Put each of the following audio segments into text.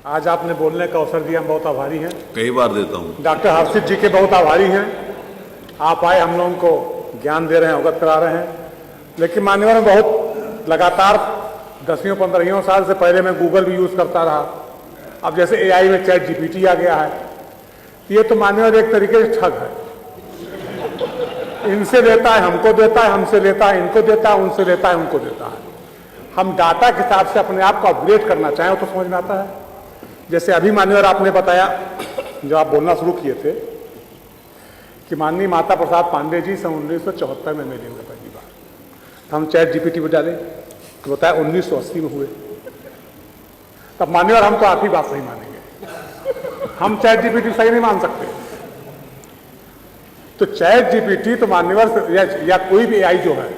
आज आपने बोलने का अवसर दिया, हम बहुत आभारी हैं। कई बार देता हूँ। डॉक्टर हर्षित जी के बहुत आभारी हैं। आप आए, हम लोगों को ज्ञान दे रहे हैं, अवगत करा रहे हैं। लेकिन मान्यवर बहुत लगातार 10-15 साल से पहले मैं गूगल भी यूज़ करता रहा। अब जैसे AI में चैट GPT आ गया है, ये तो मान्यवर एक तरीके से ठग है। इनसे लेता है हमको देता है, हमसे लेता है इनको देता है, उनसे लेता है उनको देता है। हम डाटा के हिसाब से अपने आप को अपग्रेड करना चाहें तो समझ में आता है। जैसे अभी मान्यवर आपने बताया, जो आप बोलना शुरू किए थे कि माननीय माता प्रसाद पांडे जी सन 1974 में मिले हुए पहली बार, तो हम चैट GPT पर डाले तो बताया 1980 में हुए। तब मान्यवर हम तो आपकी बात सही मानेंगे, हम चैट GPT सही नहीं मान सकते। तो चैट GPT तो मान्यवर या कोई भी AI जो है,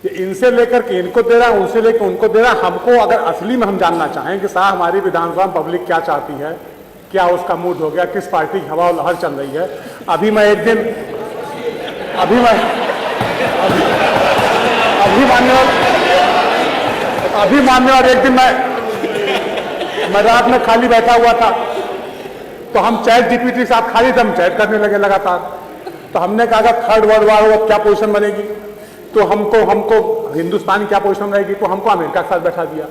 ये इनसे लेकर के इनको दे रहा है, उनसे लेकर उनको दे रहा है। हमको अगर असली में हम जानना चाहें कि साहब हमारी विधानसभा पब्लिक क्या चाहती है, क्या उसका मूड हो गया, किस पार्टी की हवा लहर चल रही है। अभी मान्यवर एक दिन मैं रात में खाली बैठा हुआ था, तो हम चैट GPT के साथ खाली थे, हम चैट करने लगे लगातार। तो हमने कहा थर्ड वर्ल्ड वॉर क्या पोजीशन बनेगी, तो हमको हिंदुस्तान क्या पोजीशन रहेगी, तो हमको अमेरिका के साथ बैठा दिया।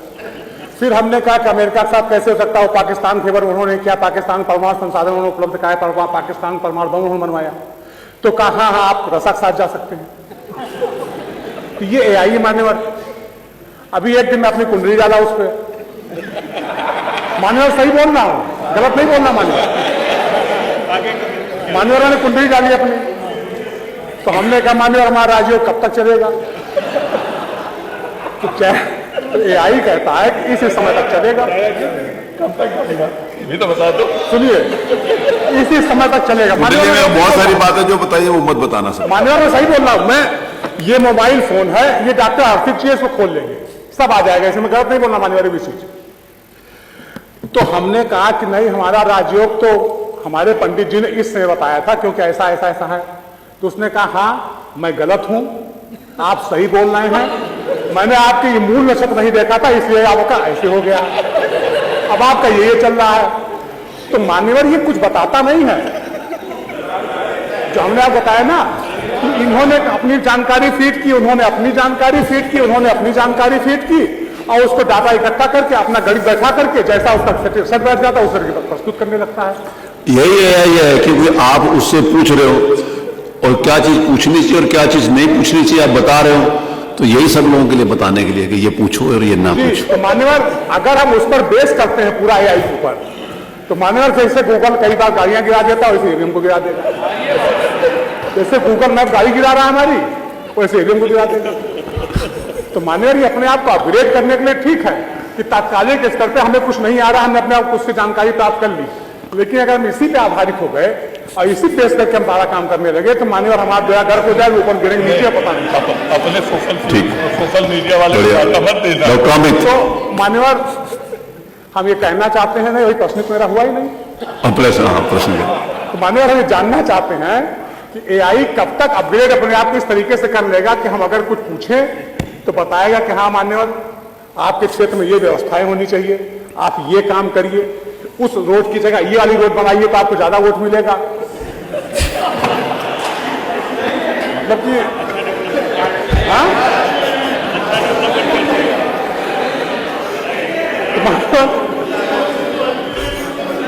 फिर हमने कहा कि अमेरिका के साथ कैसे हो सकता है, वो पाकिस्तान फेवर उन्होंने किया, पाकिस्तान परमाणु संसाधन उन्होंने उपलब्ध कराया, पाकिस्तान परमाणु बम उन्होंने बनवाया। तो कहा हाँ आप रसा के साथ जा सकते हैं। तो ये AI मान्यवर। अभी एक दिन मैं अपनी कुंडली डाला उस पर, मान्यवर सही बोल रहा हूं, गलत नहीं बोलना मान्यवर ने कुंडली डाली अपनी। तो हमने कहा मान्यवर हमारा राजयोग कब तक चलेगा, तो क्या AI कहता है कि इसी समय तक चलेगा। कब तक चलेगा ये तो बता दो। सुनिए, इसी समय तक चलेगा। मान्यवर बहुत सारी बातें जो बताइए वो मत बताना सर। मान्यवर मैं सही बोल रहा हूं। मैं ये मोबाइल फोन है, ये डॉक्टर हर्षित जी इसको खोल लेंगे, सब आ जाएगा, इसमें गलत नहीं बोलना मान्यवर भी चीज। तो हमने कहा कि नहीं, हमारा राजयोग तो हमारे पंडित जी ने इस समय बताया था, क्योंकि ऐसा ऐसा ऐसा है। तो उसने कहा हाँ मैं गलत हूं, आप सही बोल रहे हैं, मैंने आपके ये मूल नक्षत्र नहीं देखा था, इसलिए आपका ऐसे हो गया, अब आपका ये चल रहा है। तो मान्यवर ये कुछ बताता नहीं है। जो हमने आप बताया ना, इन्होंने अपनी जानकारी फीड की, उन्होंने अपनी जानकारी फीड की, उन्होंने अपनी जानकारी फीड की, और उसको डाटा इकट्ठा करके अपना गणित बैठा करके जैसा उसका सेट बैठ जाता है उस तरीके प्रस्तुत करने लगता है। यही है कि आप उससे पूछ रहे हो और क्या चीज पूछनी चाहिए और क्या चीज नहीं पूछनी चाहिए आप बता रहे हो, तो यही सब लोगों के लिए बताने के लिए कि ये पूछो और ये ना पूछो। तो मान्यवर अगर हम उस पर बेस करते हैं पूरा AI के ऊपर, तो मान्यवर जैसे गूगल कई बार गाड़ियां गिरा देता है, वैसे EVM को गिरा देगा। जैसे गूगल मैप गाड़ी गिरा रहा है हमारी, वैसे EVM को गिरा देगा। तो मान्यवर ये अपने आप को अपग्रेड करने के लिए ठीक है कि तात्कालिक स्तर पे हमें कुछ नहीं आ रहा, हमने अपने आप को उससे जानकारी प्राप्त कर ली। लेकिन अगर हम इसी पे आधारित हो गए और इसी बेस करके हम सारा काम करने लगे, तो मान्यवर हमारा दया गर्क हो जाए, ऊपर गिरेंगे नीचे पता नहीं। अपने सोशल मीडिया वाले तो मान्यवर हम ये कहना चाहते हैं, नहीं वही प्रश्न तो मेरा हुआ ही नहीं। प्रश्न तो मान्यवर हम ये जानना चाहते हैं कि AI कब तक अपग्रेड अपने आप को इस तरीके से कर लेगा कि हम अगर कुछ पूछें तो बताएगा कि हाँ मान्यवर आपके क्षेत्र में ये व्यवस्थाएं होनी चाहिए, आप ये काम करिए, उस रोड की जगह ये वाली रोड बनाइए तो आपको ज्यादा वोट मिलेगा। मतलब कि हाँ,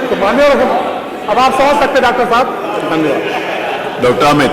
तो मान्यवर अब आप समझ सकते डॉक्टर साहब। धन्यवाद डॉक्टर अमित।